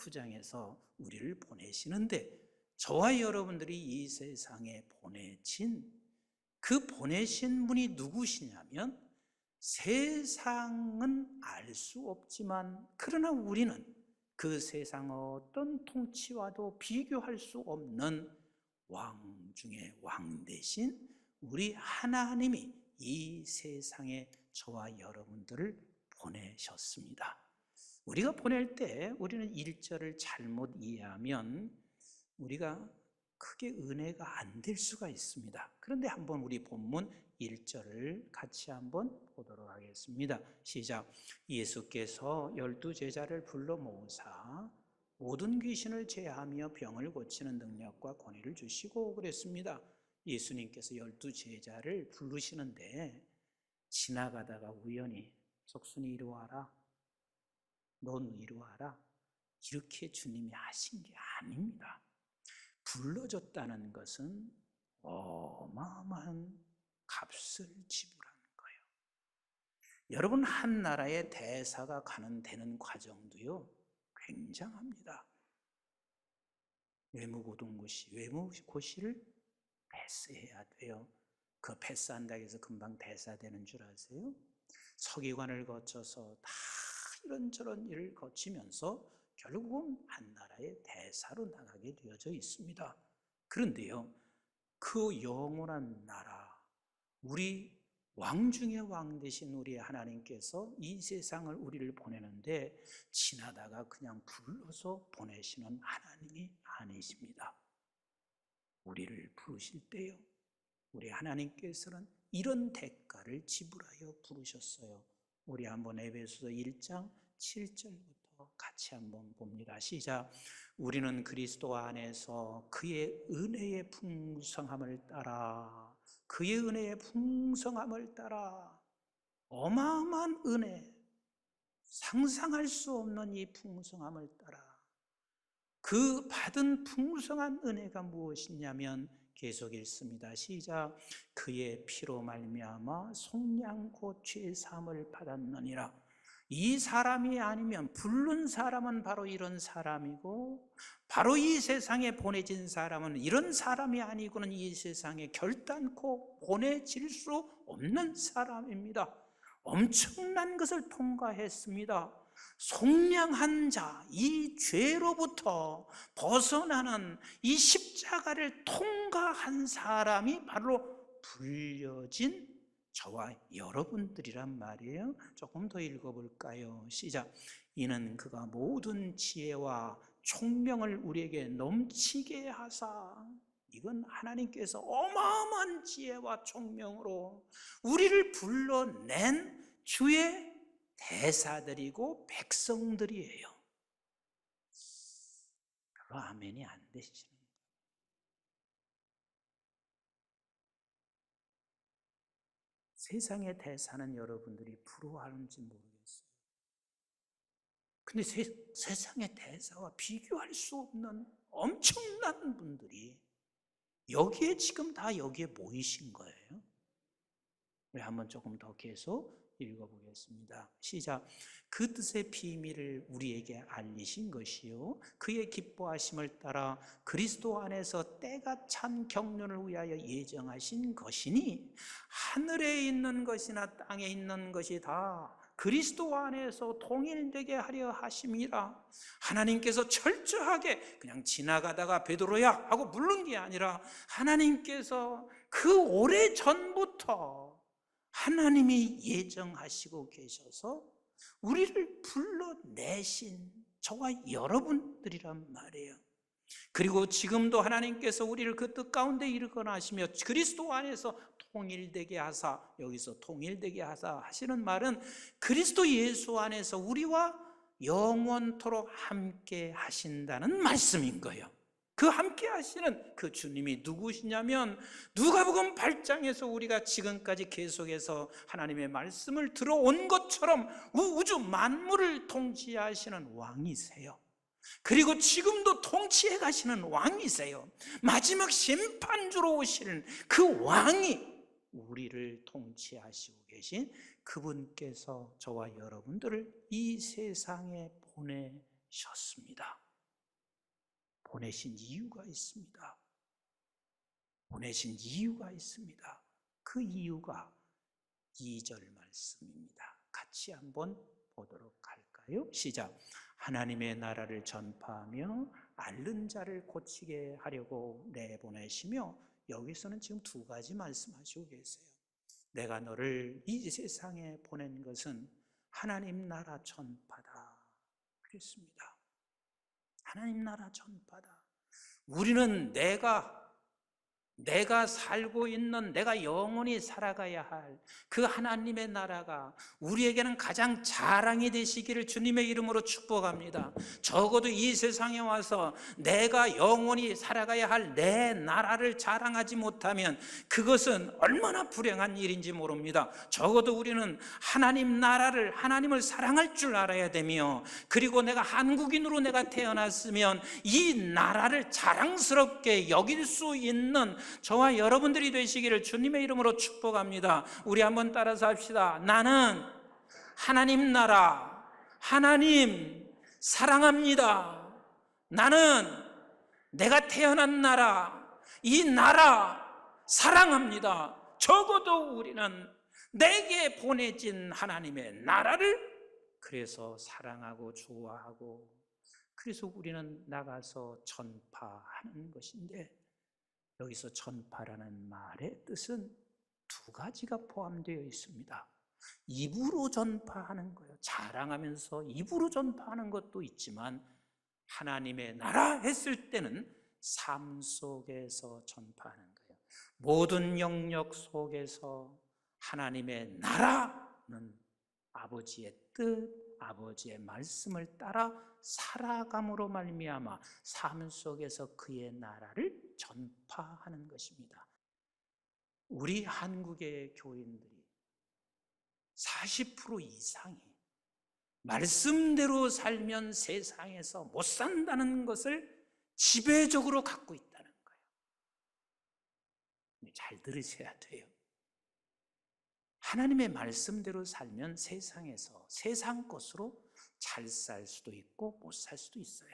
9장에서 우리를 보내시는데, 저와 여러분들이 이 세상에 보내신 분이 누구시냐면, 세상은 알 수 없지만 그러나 우리는 그 세상 어떤 통치와도 비교할 수 없는 왕 중에 왕 대신 우리 하나님이 이 세상에 저와 여러분들을 보내셨습니다. 우리가 보낼 때 우리는 1절을 잘못 이해하면 우리가 크게 은혜가 안 될 수가 있습니다. 그런데 한번 우리 본문 1절을 같이 한번 보도록 하겠습니다. 시작. 예수께서 12제자를 불러 모으사 모든 귀신을 제하며 병을 고치는 능력과 권위를 주시고 그랬습니다. 예수님께서 12제자를 부르시는데 지나가다가 우연히 석순이 이리 와라, 넌 이리 와라, 이렇게 주님이 하신 게 아닙니다. 불러줬다는 것은 어마어마한 값을 지불하는 거예요. 여러분, 한 나라의 대사가 되는 과정도요 굉장합니다. 외무고시를 패스해야 돼요. 그 패스한다고 해서 금방 대사되는 줄 아세요? 서기관을 거쳐서 다 이런저런 일을 거치면서 결국은 한 나라의 대사로 나가게 되어져 있습니다. 그런데요, 그 영원한 나라, 우리 왕 중의 왕 되신 우리 하나님께서 이 세상을 우리를 보내는데 지나다가 그냥 불러서 보내시는 하나님이 아니십니다. 우리를 부르실 때요, 우리 하나님께서는 이런 대가를 지불하여 부르셨어요. 우리 한번 에베소서 1장 7절부터 같이 한번 봅니다. 시작. 우리는 그리스도 안에서 그의 은혜의 풍성함을 따라, 그의 은혜의 풍성함을 따라, 어마어마한 은혜, 상상할 수 없는 이 풍성함을 따라 그 받은 풍성한 은혜가 무엇이냐면 계속 읽습니다. 시작. 그의 피로 말미암아 속량 곧 죄 사함을 받았느니라. 이 사람이 아니면, 부른 사람은 바로 이런 사람이고, 바로 이 세상에 보내진 사람은 이런 사람이 아니고는 이 세상에 결단코 보내질 수 없는 사람입니다. 엄청난 것을 통과했습니다. 속량한 자, 이 죄로부터 벗어나는 이 십자가를 통과한 사람이 바로 불려진 저와 여러분들이란 말이에요. 조금 더 읽어볼까요? 시작. 이는 그가 모든 지혜와 총명을 우리에게 넘치게 하사, 이건 하나님께서 어마어마한 지혜와 총명으로 우리를 불러낸 주의 대사들이고 백성들이에요. 그거 아멘이 안 되시는 거예요. 세상의 대사는 여러분들이 부러워하는지 모르겠어요. 근데 세상의 대사와 비교할 수 없는 엄청난 분들이 여기에 지금 다 여기에 모이신 거예요. 우리 한번 조금 더 계속 읽어보겠습니다. 시작. 그 뜻의 비밀을 우리에게 알리신 것이요 그의 기뻐하심을 따라 그리스도 안에서 때가 찬 경륜을 위하여 예정하신 것이니, 하늘에 있는 것이나 땅에 있는 것이 다 그리스도 안에서 통일되게 하려 하심이라. 하나님께서 철저하게 그냥 지나가다가 베드로야 하고 부른 게 아니라, 하나님께서 그 오래전부터 하나님이 예정하시고 계셔서 우리를 불러내신 저와 여러분들이란 말이에요. 그리고 지금도 하나님께서 우리를 그 뜻 가운데 이끌어가시며 그리스도 안에서 통일되게 하사, 여기서 통일되게 하사 하시는 말은 그리스도 예수 안에서 우리와 영원토록 함께 하신다는 말씀인 거예요. 그 함께 하시는 그 주님이 누구시냐면, 누가복음 8장에서 우리가 지금까지 계속해서 하나님의 말씀을 들어온 것처럼 우주 만물을 통치하시는 왕이세요. 그리고 지금도 통치해 가시는 왕이세요. 마지막 심판주로 오시는 그 왕이 우리를 통치하시고 계신 그분께서 저와 여러분들을 이 세상에 보내셨습니다. 보내신 이유가 있습니다. 보내신 이유가 있습니다. 그 이유가 2절 말씀입니다. 같이 한번 보도록 할까요? 시작. 하나님의 나라를 전파하며 앓는 자를 고치게 하려고 내보내시며, 여기서는 지금 두 가지 말씀하시고 계세요. 내가 너를 이 세상에 보낸 것은 하나님 나라 전파다 그랬습니다. 하나님 나라 전파다. 우리는 내가 살고 있는, 내가 영원히 살아가야 할 그 하나님의 나라가 우리에게는 가장 자랑이 되시기를 주님의 이름으로 축복합니다. 적어도 이 세상에 와서 내가 영원히 살아가야 할 내 나라를 자랑하지 못하면 그것은 얼마나 불행한 일인지 모릅니다. 적어도 우리는 하나님 나라를, 하나님을 사랑할 줄 알아야 되며, 그리고 내가 한국인으로 내가 태어났으면 이 나라를 자랑스럽게 여길 수 있는 저와 여러분들이 되시기를 주님의 이름으로 축복합니다. 우리 한번 따라서 합시다. 나는 하나님 나라, 하나님 사랑합니다. 나는 내가 태어난 나라, 이 나라 사랑합니다. 적어도 우리는 내게 보내진 하나님의 나라를 그래서 사랑하고 좋아하고, 그래서 우리는 나가서 전파하는 것인데, 여기서 전파라는 말의 뜻은 두 가지가 포함되어 있습니다. 입으로 전파하는 거예요. 자랑하면서 입으로 전파하는 것도 있지만, 하나님의 나라 했을 때는 삶 속에서 전파하는 거예요. 모든 영역 속에서 하나님의 나라는 아버지의 뜻, 아버지의 말씀을 따라 살아감으로 말미암아 삶 속에서 그의 나라를 전파하는 것입니다. 우리 한국의 교인들이 40% 이상이 말씀대로 살면 세상에서 못 산다는 것을 지배적으로 갖고 있다는 거예요. 잘 들으셔야 돼요. 하나님의 말씀대로 살면 세상에서 세상 것으로 잘 살 수도 있고 못 살 수도 있어요.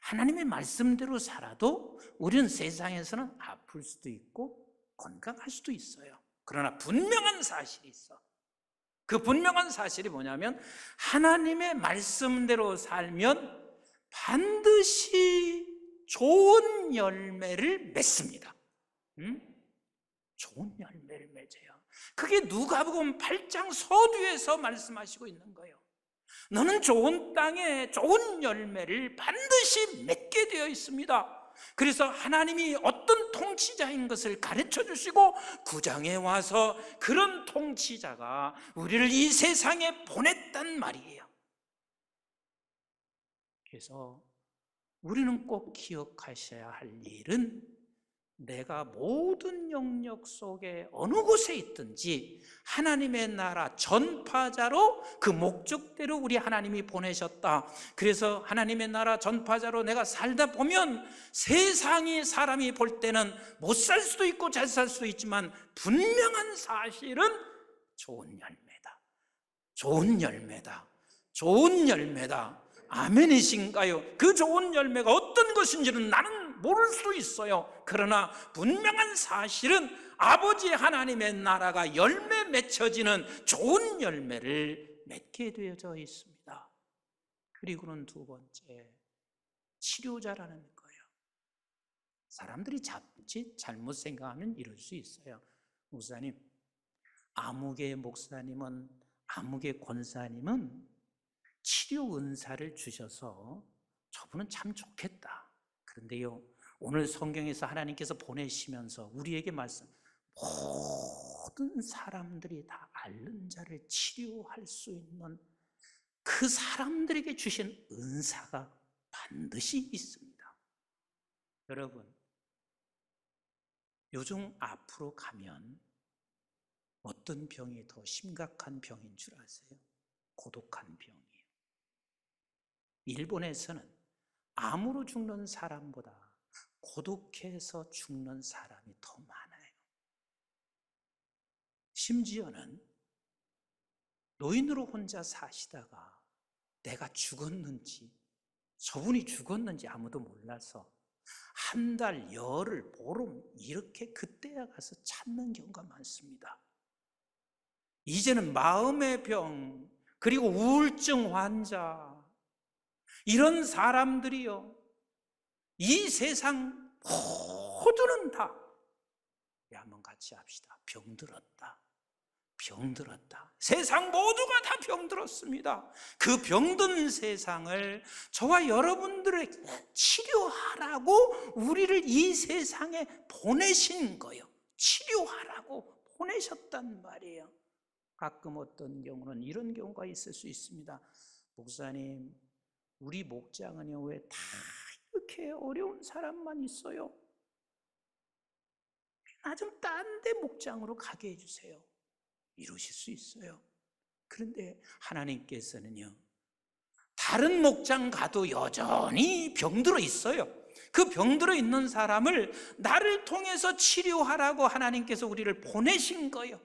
하나님의 말씀대로 살아도 우리는 세상에서는 아플 수도 있고 건강할 수도 있어요. 그러나 분명한 사실이 있어. 그 분명한 사실이 뭐냐면, 하나님의 말씀대로 살면 반드시 좋은 열매를 맺습니다. 좋은 열매를 맺어요. 그게 누가복음 8장 서두에서 말씀하시고 있는 거예요. 너는 좋은 땅에 좋은 열매를 반드시 맺게 되어 있습니다. 그래서 하나님이 어떤 통치자인 것을 가르쳐 주시고 9장에 와서 그런 통치자가 우리를 이 세상에 보냈단 말이에요. 그래서 우리는 꼭 기억하셔야 할 일은, 내가 모든 영역 속에 어느 곳에 있든지 하나님의 나라 전파자로, 그 목적대로 우리 하나님이 보내셨다. 그래서 하나님의 나라 전파자로 내가 살다 보면 세상이, 사람이 볼 때는 못 살 수도 있고 잘 살 수도 있지만 분명한 사실은 좋은 열매다. 좋은 열매다. 좋은 열매다. 아멘이신가요? 그 좋은 열매가 어떤 것인지는 나는 모를 수도 있어요. 그러나 분명한 사실은 아버지 하나님의 나라가 열매 맺혀지는 좋은 열매를 맺게 되어져 있습니다. 그리고는 두 번째, 치료자라는 거예요. 사람들이 자칫 잘못 생각하면 이럴 수 있어요. 목사님, 아무개 목사님은, 아무개 권사님은 치료 은사를 주셔서 저분은 참 좋겠다. 그런데요, 오늘 성경에서 하나님께서 보내시면서 우리에게 말씀, 모든 사람들이 다 앓는 자를 치료할 수 있는 그 사람들에게 주신 은사가 반드시 있습니다. 여러분, 요즘 앞으로 가면 어떤 병이 더 심각한 병인 줄 아세요? 고독한 병이에요. 일본에서는 암으로 죽는 사람보다 고독해서 죽는 사람이 더 많아요. 심지어는 노인으로 혼자 사시다가 내가 죽었는지, 저분이 죽었는지 아무도 몰라서 한 달, 열흘, 보름 이렇게 그때야 가서 찾는 경우가 많습니다. 이제는 마음의 병, 그리고 우울증 환자, 이런 사람들이요, 이 세상 모두는 다, 우리 한번 같이 합시다. 병들었다. 병들었다. 세상 모두가 다 병들었습니다. 그 병든 세상을 저와 여러분들에게 치료하라고 우리를 이 세상에 보내신 거예요. 치료하라고 보내셨단 말이에요. 가끔 어떤 경우는 이런 경우가 있을 수 있습니다. 목사님, 우리 목장은요, 왜 다 이렇게 어려운 사람만 있어요? 나 좀 딴 데 목장으로 가게 해주세요. 이루실 수 있어요. 그런데 하나님께서는요, 다른 목장 가도 여전히 병들어 있어요. 그 병들어 있는 사람을 나를 통해서 치료하라고 하나님께서 우리를 보내신 거예요.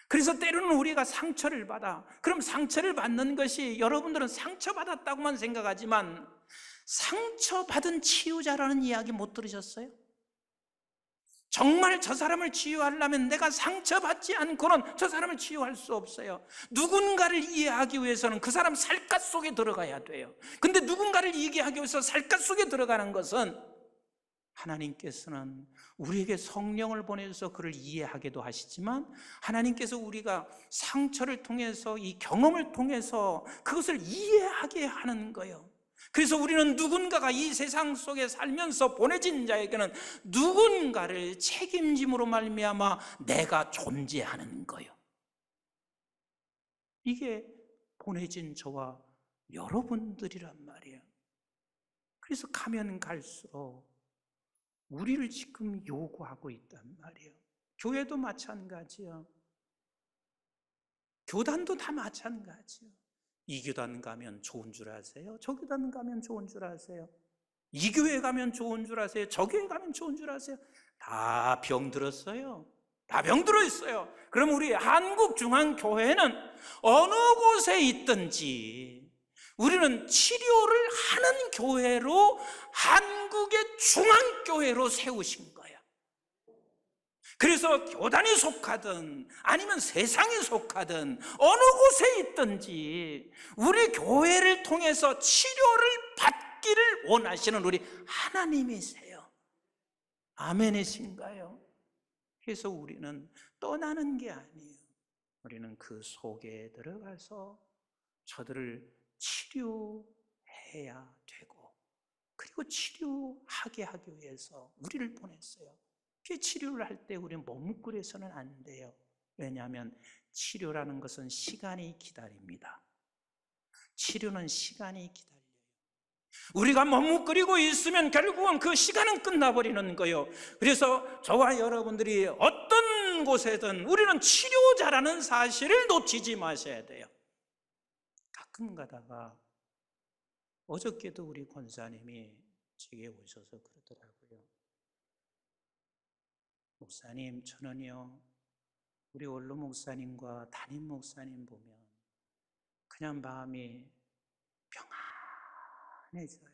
그래서 때로는 우리가 상처를 받아. 그럼 상처를 받는 것이, 여러분들은 상처받았다고만 생각하지만 상처받은 치유자라는 이야기 못 들으셨어요? 정말 저 사람을 치유하려면 내가 상처받지 않고는 저 사람을 치유할 수 없어요. 누군가를 이해하기 위해서는 그 사람 살갗 속에 들어가야 돼요. 근데 누군가를 이해하기 위해서 살갗 속에 들어가는 것은, 하나님께서는 우리에게 성령을 보내서 그를 이해하게도 하시지만, 하나님께서 우리가 상처를 통해서, 이 경험을 통해서 그것을 이해하게 하는 거예요. 그래서 우리는 누군가가 이 세상 속에 살면서 보내진 자에게는 누군가를 책임짐으로 말미암아 내가 존재하는 거예요. 이게 보내진 저와 여러분들이란 말이에요. 그래서 가면 갈수록 우리를 지금 요구하고 있단 말이에요. 교회도 마찬가지요. 교단도 다 마찬가지요. 이 교단 가면 좋은 줄 아세요? 저 교단 가면 좋은 줄 아세요? 이 교회 가면 좋은 줄 아세요? 저 교회 가면 좋은 줄 아세요? 다 병들었어요. 다 병들어 있어요. 그럼 우리 한국중앙교회는 어느 곳에 있든지 우리는 치료를 하는 교회로, 한국의 중앙교회로 세우신 거예요. 그래서 교단에 속하든 아니면 세상에 속하든 어느 곳에 있든지 우리 교회를 통해서 치료를 받기를 원하시는 우리 하나님이세요. 아멘이신가요? 그래서 우리는 떠나는 게 아니에요. 우리는 그 속에 들어가서 저들을 치료해야 되고, 그리고 치료하게 하기 위해서 우리를 보냈어요. 그 치료를 할 때 우리는 머뭇거려서는 안 돼요. 왜냐하면 치료라는 것은 시간이 기다립니다. 치료는 시간이 기다려요. 우리가 머뭇거리고 있으면 결국은 그 시간은 끝나버리는 거예요. 그래서 저와 여러분들이 어떤 곳에든 우리는 치료자라는 사실을 놓치지 마셔야 돼요. 가끔 가다가 어저께도 우리 권사님이 제게 오셔서 그러더라고요. 목사님, 저는요, 우리 원로 목사님과 담임 목사님 보면 그냥 마음이 평안해져요.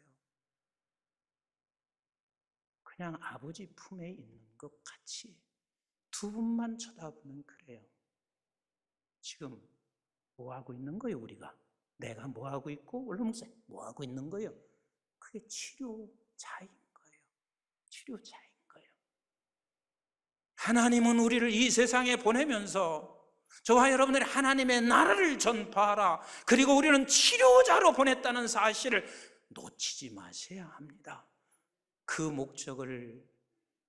그냥 아버지 품에 있는 것 같이 두 분만 쳐다보면 그래요. 지금 뭐 하고 있는 거예요, 우리가? 내가 뭐 하고 있고 원로 목사님 뭐 하고 있는 거예요? 그게 치료자인 거예요. 치료자인 거예요. 하나님은 우리를 이 세상에 보내면서 저와 여러분들이 하나님의 나라를 전파하라, 그리고 우리는 치료자로 보냈다는 사실을 놓치지 마셔야 합니다. 그 목적을,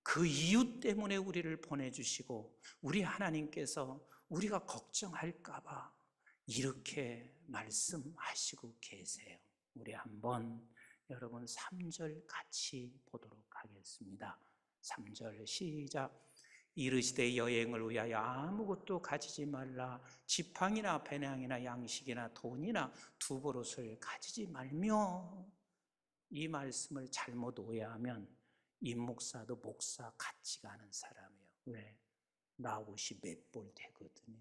그 이유 때문에 우리를 보내주시고, 우리 하나님께서 우리가 걱정할까 봐 이렇게 말씀하시고 계세요. 우리 한번 여러분 3절 같이 보도록 하겠습니다. 3절 시작. 이르시되 여행을 위하여 아무것도 가지지 말라. 지팡이나 배낭이나 양식이나 돈이나 두버릇을 가지지 말며. 이 말씀을 잘못 오해하면 임목사도 목사 같지가 않은 사람이에요. 왜? 나 옷이 몇 벌 되거든요.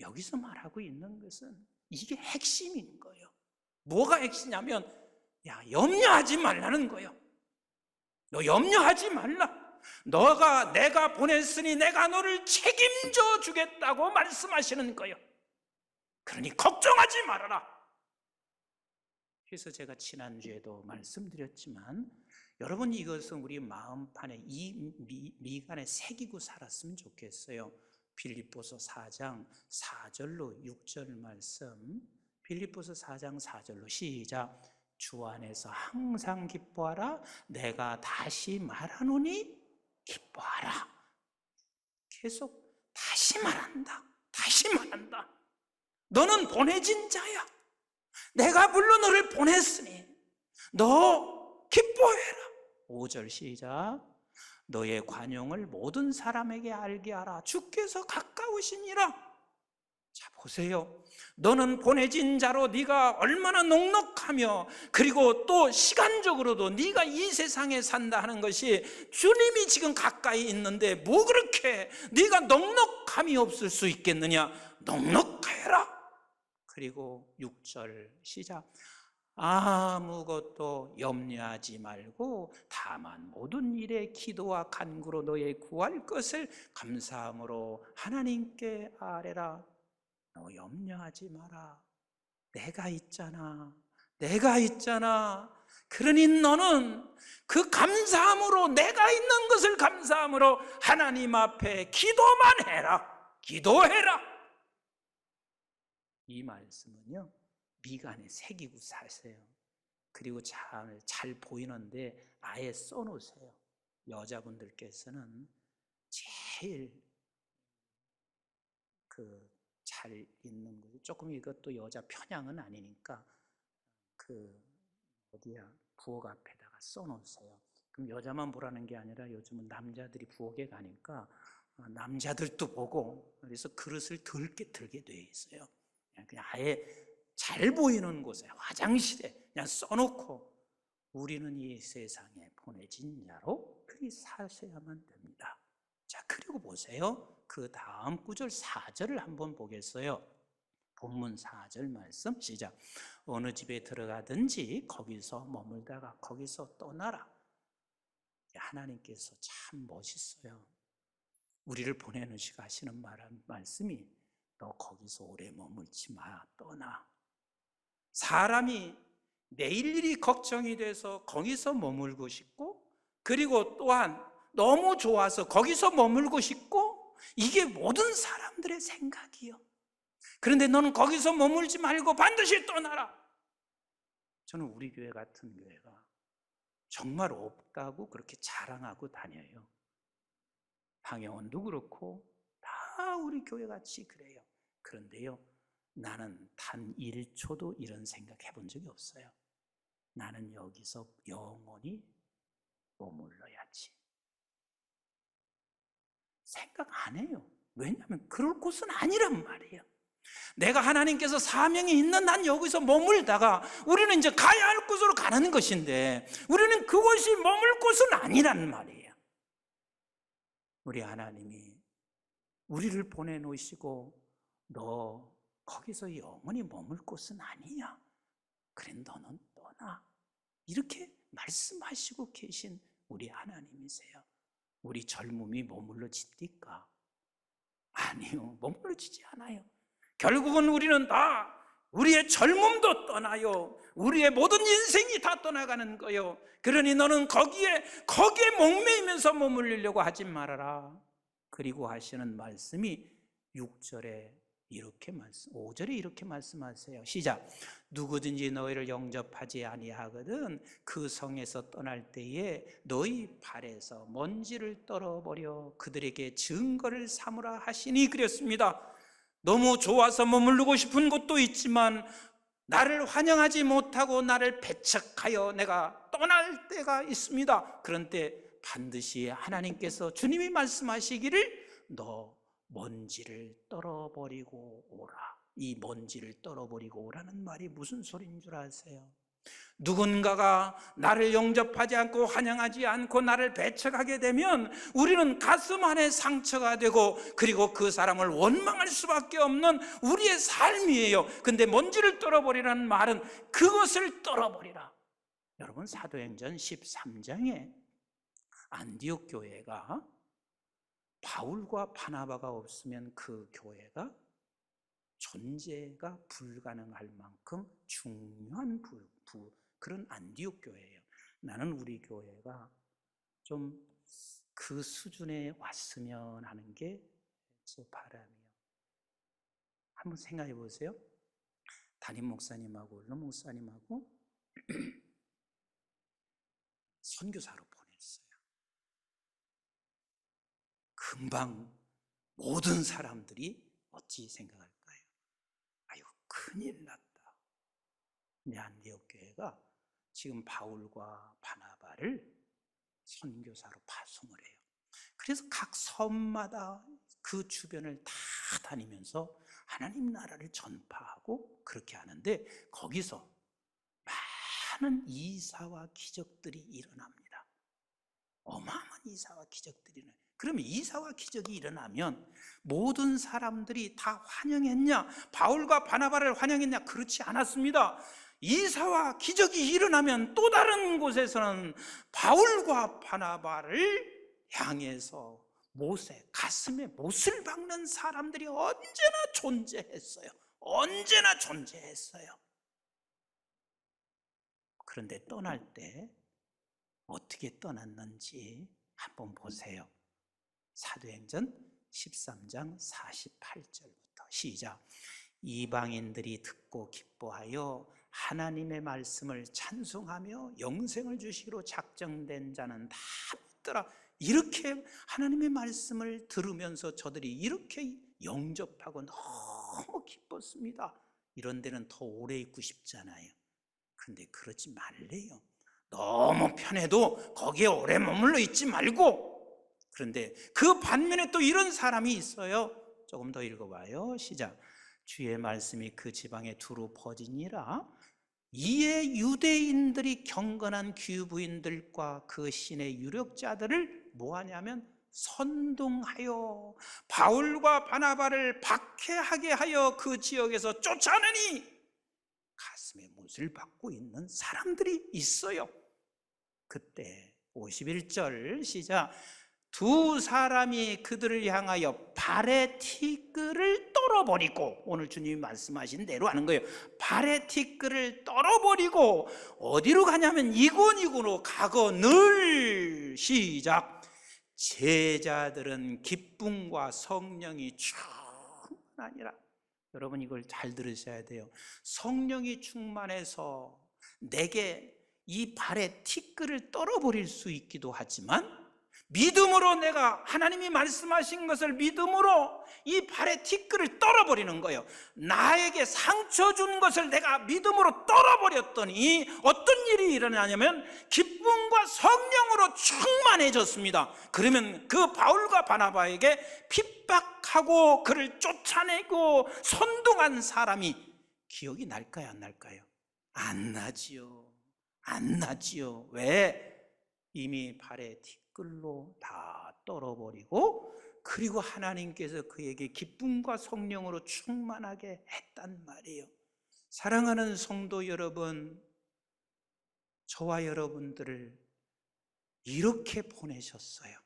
여기서 말하고 있는 것은 이게 핵심인 거예요. 뭐가 핵심이냐면 야, 염려하지 말라는 거예요. 너 염려하지 말라. 내가 보냈으니 내가 너를 책임져 주겠다고 말씀하시는 거예요. 그러니 걱정하지 말아라. 그래서 제가 지난주에도 말씀드렸지만 여러분, 이것은 우리 마음판에 이 미간에 새기고 살았으면 좋겠어요. 빌립보서 4장 4절로 6절 말씀, 빌립보서 4장 4절로 시작. 주 안에서 항상 기뻐하라. 내가 다시 말하노니 기뻐하라. 계속 다시 말한다. 다시 말한다. 너는 보내진 자야. 내가 불러 너를 보냈으니 너 기뻐해라. 5절 시작. 너의 관용을 모든 사람에게 알게 하라. 주께서 가까우시니라. 자, 보세요. 너는 보내진 자로 네가 얼마나 넉넉하며, 그리고 또 시간적으로도 네가 이 세상에 산다 하는 것이 주님이 지금 가까이 있는데 뭐 그렇게 네가 넉넉함이 없을 수 있겠느냐. 넉넉해라. 그리고 6절 시작. 아무것도 염려하지 말고 다만 모든 일에 기도와 간구로 너의 구할 것을 감사함으로 하나님께 아뢰라. 너 염려하지 마라. 내가 있잖아. 내가 있잖아. 그러니 너는 그 감사함으로, 내가 있는 것을 감사함으로 하나님 앞에 기도만 해라. 기도해라. 이 말씀은요, 미간에 새기고 사세요. 그리고 잘 보이는데 아예 써놓으세요. 여자분들께서는 제일 잘 있는 거, 조금 이것도 여자 편향은 아니니까 부엌 앞에다가 써놓으세요. 그럼 여자만 보라는 게 아니라 요즘은 남자들이 부엌에 가니까 남자들도 보고, 그래서 그릇을 들게 돼 있어요. 그냥 아예 잘 보이는 곳에, 화장실에 그냥 써놓고, 우리는 이 세상에 보내진 자로 그리 사셔야만 됩니다. 자, 그리고 보세요. 그 다음 구절 4절을 한번 보겠어요. 본문 4절 말씀 시작. 어느 집에 들어가든지 거기서 머물다가 거기서 떠나라. 하나님께서 참 멋있어요. 우리를 보내시고 하시는 말씀이 너 거기서 오래 머물지 마. 떠나. 사람이 내일 일이 걱정이 돼서 거기서 머물고 싶고, 그리고 또한 너무 좋아서 거기서 머물고 싶고, 이게 모든 사람들의 생각이요. 그런데 너는 거기서 머물지 말고 반드시 떠나라. 저는 우리 교회 같은 교회가 정말 없다고 그렇게 자랑하고 다녀요. 방영원도 그렇고 다 우리 교회 같이 그래요. 그런데요, 나는 단 1초도 이런 생각 해본 적이 없어요. 나는 여기서 영원히 머물러야지. 생각 안 해요. 왜냐하면 그럴 곳은 아니란 말이에요. 내가 하나님께서 사명이 있는 난 여기서 머물다가 우리는 이제 가야 할 곳으로 가는 것인데, 우리는 그곳이 머물 곳은 아니란 말이에요. 우리 하나님이 우리를 보내놓으시고 너 거기서 영원히 머물 곳은 아니야. 그래, 너는 떠나. 이렇게 말씀하시고 계신 우리 하나님이세요. 우리 젊음이 머물러집니까? 아니요, 머물러지지 않아요. 결국은 우리는 다 우리의 젊음도 떠나요. 우리의 모든 인생이 다 떠나가는 거요. 그러니 너는 거기에 목매이면서 머물리려고 하지 말아라. 그리고 하시는 말씀이 6절에 이렇게 5절에 이렇게 말씀하세요. 시작. 누구든지 너희를 영접하지 아니하거든 그 성에서 떠날 때에 너희 발에서 먼지를 떨어버려 그들에게 증거를 삼으라 하시니 그랬습니다. 너무 좋아서 머무르고 싶은 곳도 있지만 나를 환영하지 못하고 나를 배척하여 내가 떠날 때가 있습니다. 그런 때 반드시 하나님께서 주님이 말씀하시기를 너 먼지를 떨어버리고 오라. 이 먼지를 떨어버리고 오라는 말이 무슨 소리인 줄 아세요? 누군가가 나를 영접하지 않고 환영하지 않고 나를 배척하게 되면 우리는 가슴 안에 상처가 되고, 그리고 그 사람을 원망할 수밖에 없는 우리의 삶이에요. 근데 먼지를 떨어버리라는 말은 그것을 떨어버리라. 여러분, 사도행전 13장에 안디옥 교회가 바울과 바나바가 없으면 그 교회가 존재가 불가능할 만큼 중요한 그런 안디옥 교회예요. 나는 우리 교회가 좀 그 수준에 왔으면 하는 게 제 바람이에요. 한번 생각해 보세요. 담임 목사님하고 원로 목사님하고 선교사로 보냈어요. 금방 모든 사람들이 어찌 생각할까요? 아유, 큰일 났다. 근데 안디옥 교회가 지금 바울과 바나바를 선교사로 파송을 해요. 그래서 각 섬마다 그 주변을 다 다니면서 하나님 나라를 전파하고 그렇게 하는데, 거기서 많은 이사와 기적들이 일어납니다. 어마어마한 이사와 기적들이 일어나요. 그러면 이사와 기적이 일어나면 모든 사람들이 다 환영했냐? 바울과 바나바를 환영했냐? 그렇지 않았습니다. 이사와 기적이 일어나면 또 다른 곳에서는 바울과 바나바를 향해서 가슴에 못을 박는 사람들이 언제나 존재했어요. 언제나 존재했어요. 그런데 떠날 때 어떻게 떠났는지 한번 보세요. 사도행전 13장 48절부터 시작. 이방인들이 듣고 기뻐하여 하나님의 말씀을 찬송하며 영생을 주시기로 작정된 자는 다 믿더라. 이렇게 하나님의 말씀을 들으면서 저들이 이렇게 영접하고 너무 기뻤습니다. 이런 데는 더 오래 있고 싶잖아요. 근데 그러지 말래요. 너무 편해도 거기에 오래 머물러 있지 말고. 그런데 그 반면에 또 이런 사람이 있어요. 조금 더 읽어봐요. 시작. 주의 말씀이 그 지방에 두루 퍼지니라. 이에 유대인들이 경건한 귀부인들과 그 신의 유력자들을 뭐하냐면 선동하여 바울과 바나바를 박해하게 하여 그 지역에서 쫓아내니 가슴에 못을 박고 있는 사람들이 있어요. 그때 51절 시작. 두 사람이 그들을 향하여 발의 티끌을 떨어버리고, 오늘 주님이 말씀하신 대로 하는 거예요. 발의 티끌을 떨어버리고 어디로 가냐면 이곳으로 가거늘 시작. 제자들은 기쁨과 성령이 충만하니라. 여러분, 이걸 잘 들으셔야 돼요. 성령이 충만해서 내게 이 발의 티끌을 떨어버릴 수 있기도 하지만, 믿음으로 내가 하나님이 말씀하신 것을 믿음으로 이 발의 티끌을 떨어버리는 거예요. 나에게 상처 준 것을 내가 믿음으로 떨어버렸더니 어떤 일이 일어나냐면 기쁨과 성령으로 충만해졌습니다. 그러면 그 바울과 바나바에게 핍박하고 그를 쫓아내고 선동한 사람이 기억이 날까요, 안 날까요? 안 나지요. 안 나지요. 왜? 이미 발의 티끌로 다 떨어버리고, 그리고 하나님께서 그에게 기쁨과 성령으로 충만하게 했단 말이에요. 사랑하는 성도 여러분, 저와 여러분들을 이렇게 보내셨어요.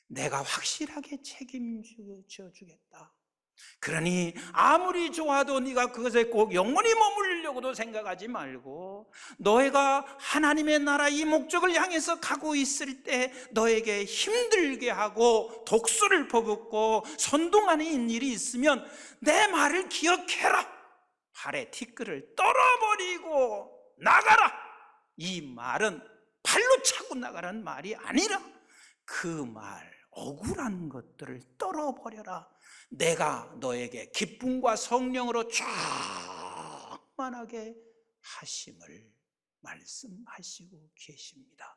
내가 확실하게 책임져 주겠다. 그러니 아무리 좋아도 네가 그것에 꼭 영원히 머물려고도 생각하지 말고, 너희가 하나님의 나라 이 목적을 향해서 가고 있을 때 너에게 힘들게 하고 독수를 퍼붓고 선동하는 일이 있으면 내 말을 기억해라. 발의 티끌을 떨어버리고 나가라. 이 말은 발로 차고 나가라는 말이 아니라 그 말, 억울한 것들을 떨어버려라. 내가 너에게 기쁨과 성령으로 충만하게 하심을 말씀하시고 계십니다.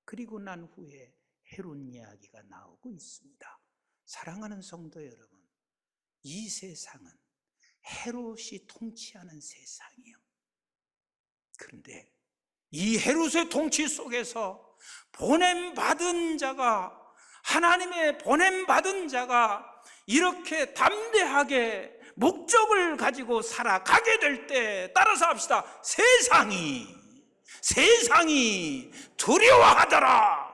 그리고 난 후에 헤롯 이야기가 나오고 있습니다. 사랑하는 성도 여러분, 이 세상은 헤롯이 통치하는 세상이에요. 그런데 이 헤롯의 통치 속에서 보냄받은 자가, 하나님의 보냄받은 자가 이렇게 담대하게 목적을 가지고 살아가게 될 때, 따라서 합시다. 세상이 세상이 두려워하더라.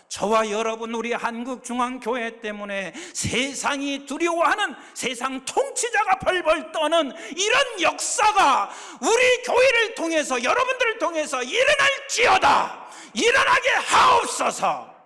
저와 여러분, 우리 한국중앙교회 때문에 세상이 두려워하는, 세상 통치자가 벌벌 떠는 이런 역사가 우리 교회를 통해서, 여러분들을 통해서 일어날지어다. 일어나게 하옵소서.